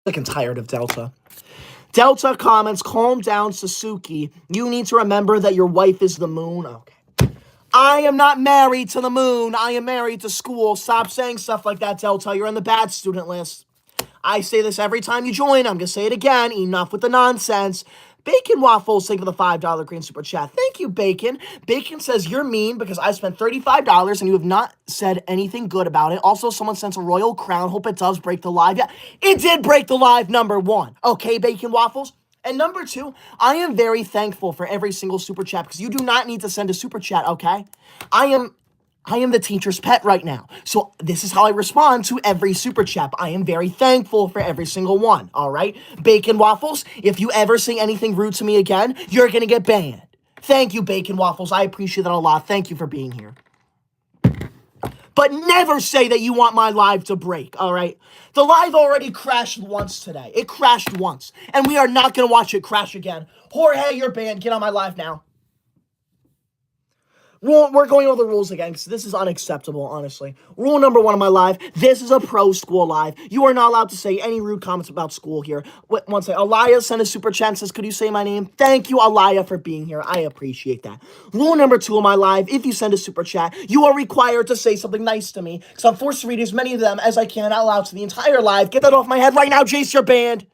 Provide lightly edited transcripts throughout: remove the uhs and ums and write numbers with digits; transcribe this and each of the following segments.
Sick and tired of Delta. Delta comments, calm down, Sasuke. You need to remember that your wife is the moon. Okay. I am not married to the moon. I am married to school. Stop saying stuff like that, Delta. You're on the bad student list. I say this every time you join. I'm going to say it again. Enough with the nonsense. Bacon Waffles, thank you for the $5 green super chat. Thank you, Bacon. Bacon says, you're mean because I spent $35 and you have not said anything good about it. Also, someone sent a royal crown. Hope it does break the live. Yeah, it did break the live, number one. Okay, Bacon Waffles? And number two, I am very thankful for every single super chat because you do not need to send a super chat, okay? I am the teacher's pet right now. So this is how I respond to every super chat. I am very thankful for every single one, all right? Bacon Waffles, if you ever say anything rude to me again, you're going to get banned. Thank you, Bacon Waffles. I appreciate that a lot. Thank you for being here. But never say that you want my live to break, all right? The live already crashed once today. It crashed once. And we are not going to watch it crash again. Jorge, you're banned. Get on my live now. We're going over the rules again because this is unacceptable, honestly. Rule number one of my live, this is a pro school live. You are not allowed to say any rude comments about school here. One second. Alaya sent a super chat and says, could you say my name? Thank you, Alaya, for being here. I appreciate that. Rule number two of my live, if you send a super chat, you are required to say something nice to me because I'm forced to read as many of them as I can out loud to the entire live. Get that off my head right now, Jace, you're banned.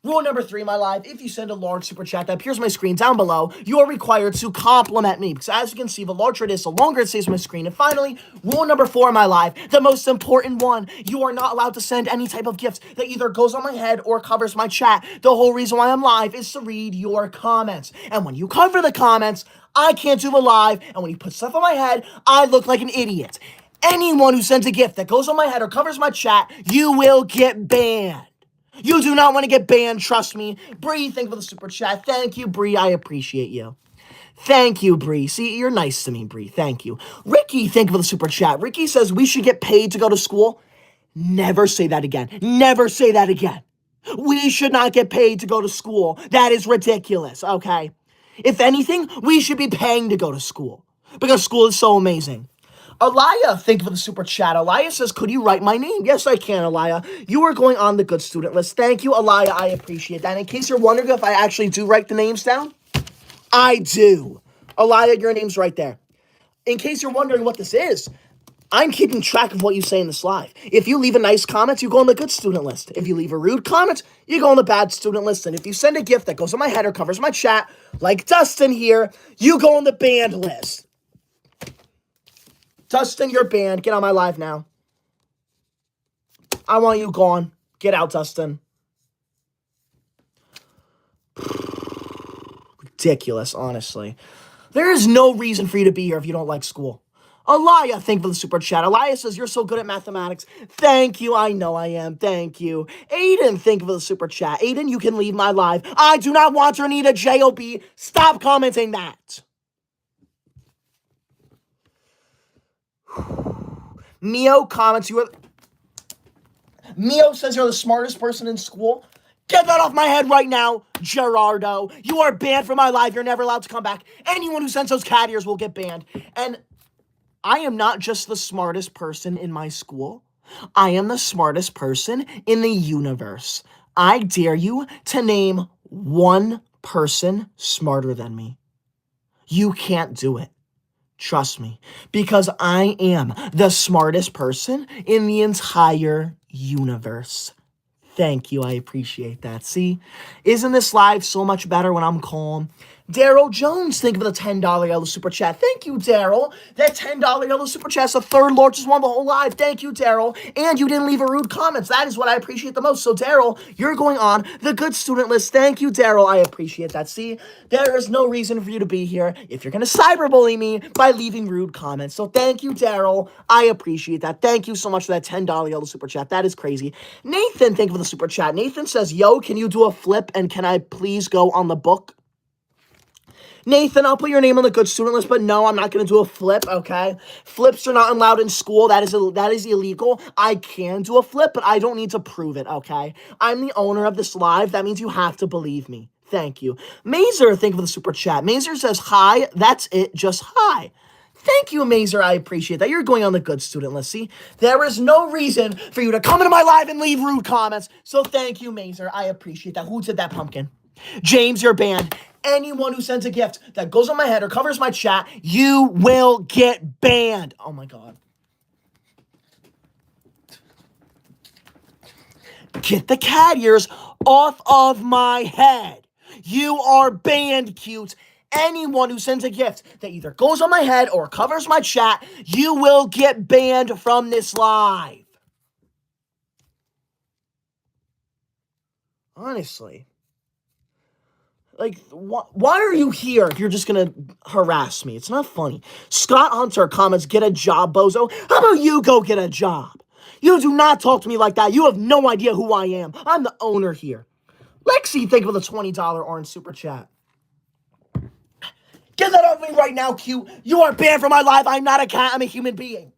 Rule number three, my live, if you send a large super chat that appears on my screen down below, you are required to compliment me. Because as you can see, the larger it is, the longer it stays on my screen. And finally, rule number four, my live, the most important one, you are not allowed to send any type of gift that either goes on my head or covers my chat. The whole reason why I'm live is to read your comments. And when you cover the comments, I can't do the live. And when you put stuff on my head, I look like an idiot. Anyone who sends a gift that goes on my head or covers my chat, you will get banned. You do not want to get banned, trust me. Bree, thank you for the super chat. Thank you, Bree. I appreciate you. Thank you, Bree. See, you're nice to me, Bree. Thank you. Ricky, thank you for the super chat. Ricky says we should get paid to go to school. Never say that again. Never say that again. We should not get paid to go to school. That is ridiculous, okay? If anything, we should be paying to go to school because school is so amazing. Alaya, thank you for the super chat. Alaya says, could you write my name? Yes, I can, Alaya. You are going on the good student list. Thank you, Alaya. I appreciate that. And in case you're wondering if I actually do write the names down, I do. Alaya, your name's right there. In case you're wondering what this is, I'm keeping track of what you say in this live. If you leave a nice comment, you go on the good student list. If you leave a rude comment, you go on the bad student list. And if you send a gift that goes on my head or covers my chat, like Dustin here, you go on the banned list. Dustin, you're banned. Get on my live now. I want you gone. Get out, Dustin. Ridiculous, honestly. There is no reason for you to be here if you don't like school. Alaya, thank you for the super chat. Alaya says, you're so good at mathematics. Thank you. I know I am. Thank you. Aiden, thank you for the super chat. Aiden, you can leave my live. I do not want or need a J.O.B. Stop commenting that. Mio comments, Mio says you're the smartest person in school. Get that off my head right now, Gerardo. You are banned from my live. You're never allowed to come back. Anyone who sends those cat ears will get banned. And I am not just the smartest person in my school. I am the smartest person in the universe. I dare you to name one person smarter than me. You can't do it. Trust me, because I am the smartest person in the entire universe. Thank you. I appreciate that. See, isn't this live so much better when I'm calm? Daryl Jones, thank you for the $10 yellow super chat. Thank you, Daryl. That $10 yellow super chat is the third largest one of the whole live. Thank you, Daryl. And you didn't leave a rude comments. That is what I appreciate the most. So, Daryl, you're going on the good student list. Thank you, Daryl. I appreciate that. See, there is no reason for you to be here if you're going to cyberbully me by leaving rude comments. So, thank you, Daryl. I appreciate that. Thank you so much for that $10 yellow super chat. That is crazy. Nathan, thank you for the super chat. Nathan says, yo, can you do a flip and can I please go on the book? Nathan, I'll put your name on the good student list, but no, I'm not going to do a flip, okay? Flips are not allowed in school. That is illegal. I can do a flip, but I don't need to prove it, okay? I'm the owner of this live. That means you have to believe me. Thank you. Mazer, thank you for the super chat. Mazer says, hi, that's it, just hi. Thank you, Mazer. I appreciate that. You're going on the good student list. See, there is no reason for you to come into my live and leave rude comments. So thank you, Mazer. I appreciate that. Who did that, pumpkin? James, you're banned. Anyone who sends a gift that goes on my head or covers my chat, you will get banned. Oh my God. Get the cat ears off of my head. You are banned, cute. Anyone who sends a gift that either goes on my head or covers my chat, you will get banned from this live. Honestly. Like, why are you here if you're just gonna harass me? It's not funny. Scott Hunter comments, get a job, bozo. How about you go get a job? You do not talk to me like that. You have no idea who I am. I'm the owner here. Lexi, thank you for the $20 orange super chat. Get that off me right now, cute. You are banned from my live. I'm not a cat. I'm a human being.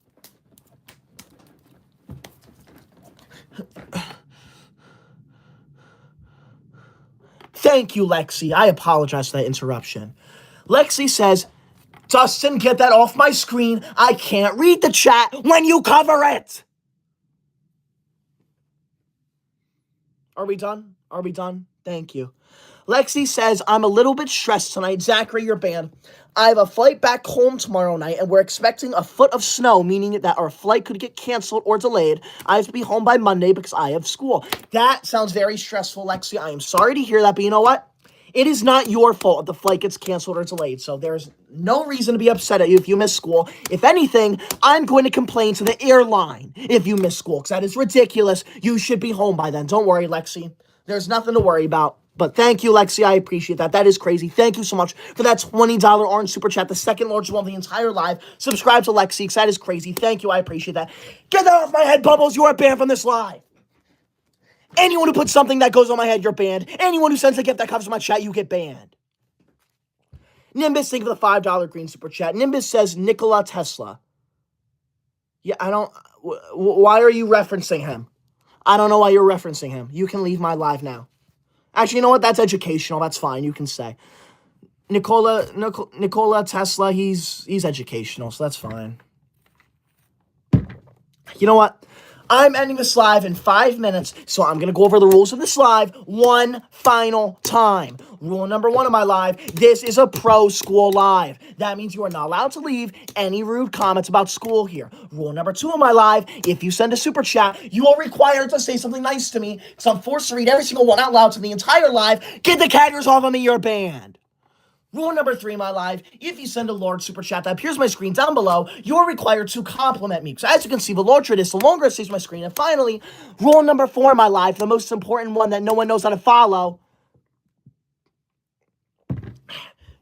Thank you, Lexi. I apologize for that interruption. Lexi says, Dustin, get that off my screen. I can't read the chat when you cover it. Are we done? Are we done? Thank you. Lexi says, I'm a little bit stressed tonight. Zachary, you're banned. I have a flight back home tomorrow night, and we're expecting a foot of snow, meaning that our flight could get canceled or delayed. I have to be home by Monday because I have school. That sounds very stressful, Lexi. I am sorry to hear that, but you know what? It is not your fault if the flight gets canceled or delayed, so there's no reason to be upset at you if you miss school. If anything, I'm going to complain to the airline if you miss school, because that is ridiculous. You should be home by then. Don't worry, Lexi. There's nothing to worry about. But thank you, Lexi. I appreciate that. That is crazy. Thank you so much for that $20 orange super chat, the second largest one of the entire live. Subscribe to Lexi, because that is crazy. Thank you. I appreciate that. Get that off my head, Bubbles. You are banned from this live. Anyone who puts something that goes on my head, you're banned. Anyone who sends a gift that covers my chat, you get banned. Nimbus, thank you for the $5 green super chat. Nimbus says Nikola Tesla. Yeah, I don't... Why are you referencing him? I don't know why you're referencing him. You can leave my live now. Actually, you know what? That's educational. That's fine. You can say. Nikola Tesla, he's educational, so that's fine. You know what? I'm ending this live in 5 minutes, so I'm going to go over the rules of this live one final time. Rule number 1 of my live, this is a pro school live. That means you are not allowed to leave any rude comments about school here. Rule number 2 of my live, if you send a super chat, you are required to say something nice to me, because I'm forced to read every single one out loud to the entire live. Get the caggers off of me, you're banned. Rule number 3, my live, if you send a large super chat that appears on my screen down below, you're required to compliment me. So as you can see, the larger it is, the longer it stays on my screen. And finally, rule number 4, my live, the most important one that no one knows how to follow.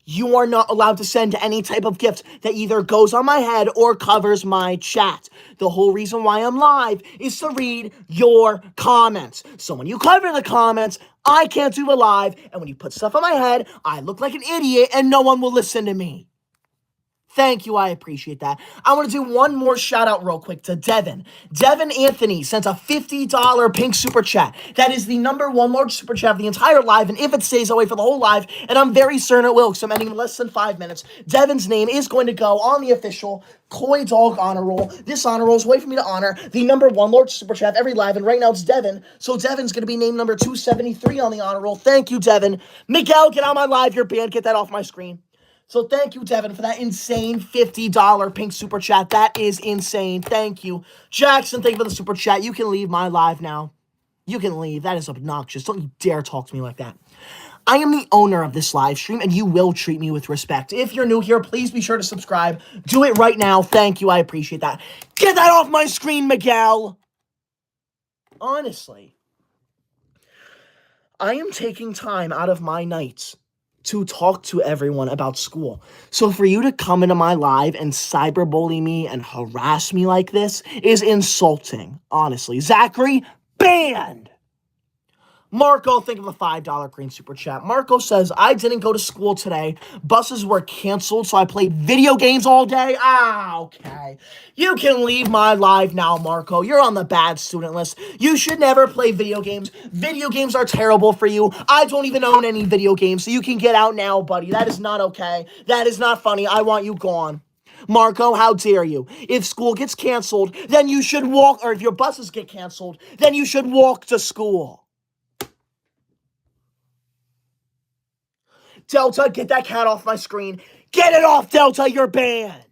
You are not allowed to send any type of gift that either goes on my head or covers my chat. The whole reason why I'm live is to read your comments. So when you cover the comments, I can't do the live. And when you put stuff on my head, I look like an idiot and no one will listen to me. Thank you. I appreciate that. I want to do one more shout out real quick to Devin. Devin Anthony sent a $50 pink super chat. That is the number 1 large super chat of the entire live. And if it stays that way for the whole live, and I'm very certain it will, because I'm ending in less than 5 minutes, Devin's name is going to go on the official Koydog honor roll. This honor roll is a way for me to honor the number 1 large super chat of every live. And right now it's Devin. So Devin's going to be named number 273 on the honor roll. Thank you, Devin. Miguel, get on my live. You're banned. Get that off my screen. So thank you, Devin, for that insane $50 pink super chat. That is insane. Thank you. Jackson, thank you for the super chat. You can leave my live now. You can leave. That is obnoxious. Don't you dare talk to me like that. I am the owner of this live stream, and you will treat me with respect. If you're new here, please be sure to subscribe. Do it right now. Thank you. I appreciate that. Get that off my screen, Miguel. Honestly, I am taking time out of my nights to talk to everyone about school. So for you to come into my live and cyberbully me and harass me like this is insulting, honestly. Zachary, banned! Marco, think of the $5 green super chat. Marco says, I didn't go to school today. Buses were canceled, so I played video games all day. Okay. You can leave my live now, Marco. You're on the bad student list. You should never play video games. Video games are terrible for you. I don't even own any video games, so you can get out now, buddy. That is not okay. That is not funny. I want you gone. Marco, how dare you? If school gets canceled, then you should walk, or if your buses get canceled, then you should walk to school. Delta, get that cat off my screen. Get it off, Delta, you're banned.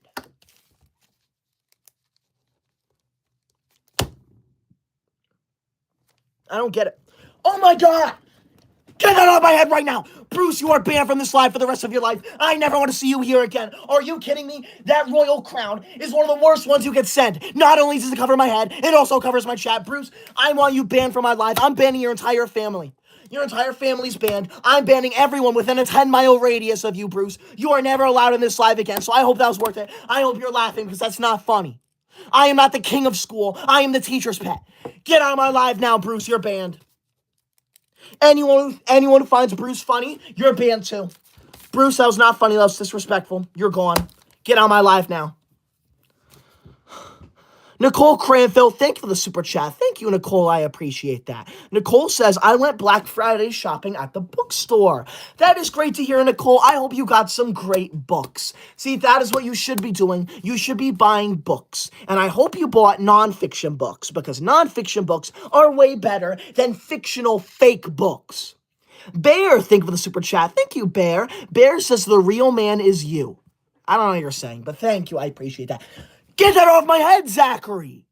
I don't get it. Oh my God! Get that out of my head right now! Bruce, you are banned from this live for the rest of your life. I never want to see you here again. Are you kidding me? That royal crown is one of the worst ones you can send. Not only does it cover my head, it also covers my chat. Bruce, I want you banned from my live. I'm banning your entire family. Your entire family's banned. I'm banning everyone within a 10-mile radius of you, Bruce. You are never allowed in this live again, so I hope that was worth it. I hope you're laughing because that's not funny. I am not the king of school. I am the teacher's pet. Get out of my live now, Bruce. You're banned. Anyone who finds Bruce funny, you're banned too. Bruce, that was not funny. That was disrespectful. You're gone. Get out of my live now. Nicole Cranfield, thank you for the super chat. Thank you, Nicole. I appreciate that. Nicole says, I went Black Friday shopping at the bookstore. That is great to hear, Nicole. I hope you got some great books. See, that is what you should be doing. You should be buying books. And I hope you bought nonfiction books because nonfiction books are way better than fictional fake books. Bear, thank you for the super chat. Thank you, Bear. Bear says, the real man is you. I don't know what you're saying, but thank you. I appreciate that. Get that off my head, Zachary.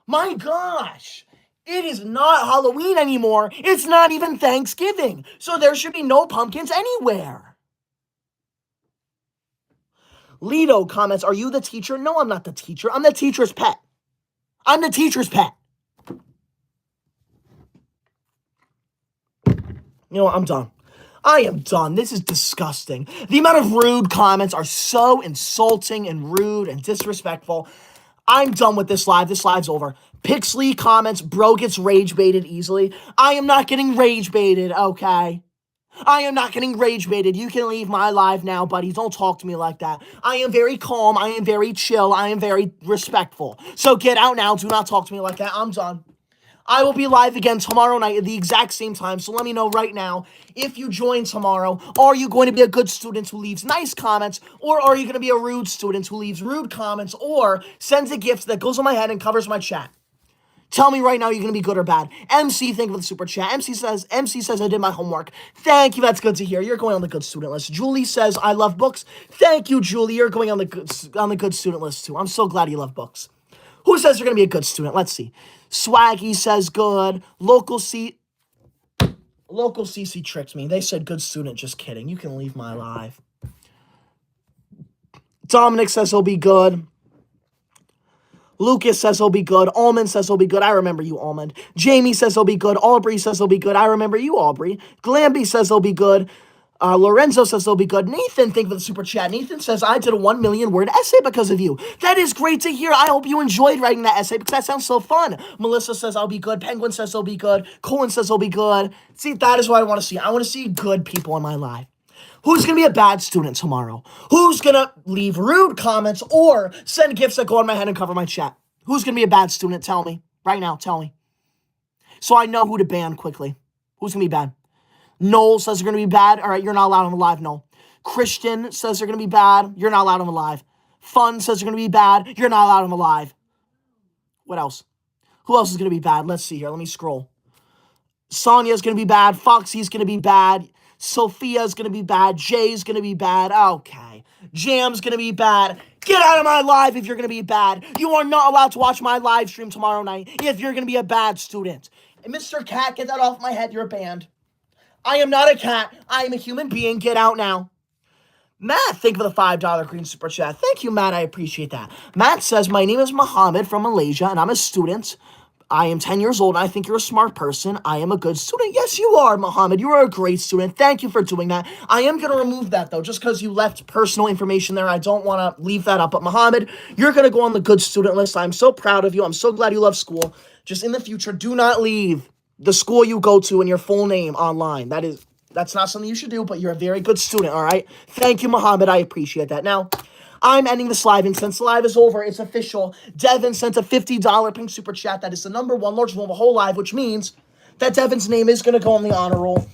My gosh. It is not Halloween anymore. It's not even Thanksgiving. So there should be no pumpkins anywhere. Lido comments, are you the teacher? No, I'm not the teacher. I'm the teacher's pet. I'm the teacher's pet. You know what? I'm done. I am done. This is disgusting. The amount of rude comments are so insulting and rude and disrespectful. I'm done with this live. This live's over. Pixley comments, bro gets rage baited easily. I am not getting rage baited, okay? I am not getting rage baited. You can leave my live now, buddy. Don't talk to me like that. I am very calm. I am very chill. I am very respectful. So get out now. Do not talk to me like that. I'm done. I will be live again tomorrow night at the exact same time, so let me know right now, if you join tomorrow, are you going to be a good student who leaves nice comments, or are you going to be a rude student who leaves rude comments, or sends a gift that goes on my head and covers my chat? Tell me right now you're going to be good or bad. MC, thank you for the super chat. MC says I did my homework. Thank you, that's good to hear. You're going on the good student list. Julie says, I love books. Thank you, Julie. You're going on the good student list too. I'm so glad you love books. Who says you're going to be a good student? Let's see. Swaggy says good. Local CC tricked me. They said good student. Just kidding. You can leave my live. Dominic says he'll be good. Lucas says he'll be good. Almond says he'll be good. I remember you, Almond. Jamie says he'll be good. Aubrey says he'll be good. I remember you, Aubrey. Glamby says he'll be good. Lorenzo says he'll be good. Nathan, thank you for the super chat. Nathan says, I did a 1 million word essay because of you. That is great to hear. I hope you enjoyed writing that essay because that sounds so fun. Melissa says I'll be good. Penguin says he'll be good. Colin says he'll be good. See, that is what I want to see. I want to see good people in my life. Who's going to be a bad student tomorrow? Who's going to leave rude comments or send gifts that go on my head and cover my chat? Who's going to be a bad student? Tell me. Right now, tell me. So I know who to ban quickly. Who's going to be bad? Noel says they're going to be bad. All right, you're not allowed on the live, Noel. Christian says they're going to be bad. You're not allowed on the live. Fun says they're going to be bad. You're not allowed on the live. What else? Who else is going to be bad? Let's see here. Let me scroll. Sonia's going to be bad. Foxy's going to be bad. Sophia's going to be bad. Jay's going to be bad. Okay. Jam's going to be bad. Get out of my live if you're going to be bad. You are not allowed to watch my live stream tomorrow night if you're going to be a bad student. And Mr. Cat, get that off my head. You're banned. I am not a cat. I am a human being. Get out now. Matt, thank you for the $5 green super chat. Thank you, Matt. I appreciate that. Matt says, my name is Mohammed from Malaysia, and I'm a student. I am 10 years old, and I think you're a smart person. I am a good student. Yes, you are, Mohammed. You are a great student. Thank you for doing that. I am going to remove that, though, just because you left personal information there. I don't want to leave that up. But, Mohammed, you're going to go on the good student list. I'm so proud of you. I'm so glad you love school. Just in the future, do not leave the school you go to and your full name online. That's not something you should do, but you're a very good student, all right? Thank you, Mohammed. I appreciate that. Now, I'm ending this live, and since the live is over, it's official. Devin sent a $50 pink super chat. That is the number one largest one of the whole live, which means that Devin's name is going to go on the honor roll.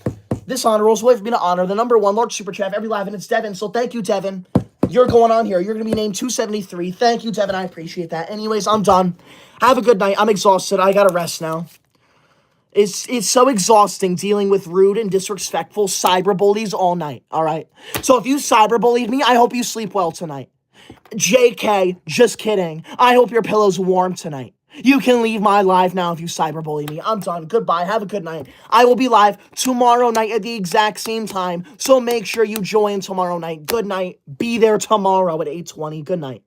This honor roll is way for me to honor the number one large super chat of every live, and it's Devin. So thank you, Devin. you're going on here. You're going to be named 273. Thank you, Devin. I appreciate that. Anyways, I'm done. Have a good night. I'm exhausted. I got to rest now. It's so exhausting dealing with rude and disrespectful cyberbullies all night, all right? So if you cyberbullied me, I hope you sleep well tonight. JK, just kidding. I hope your pillow's warm tonight. You can leave my live now if you cyberbully me. I'm done. Goodbye. Have a good night. I will be live tomorrow night at the exact same time, so make sure you join tomorrow night. Good night. Be there tomorrow at 8:20. Good night.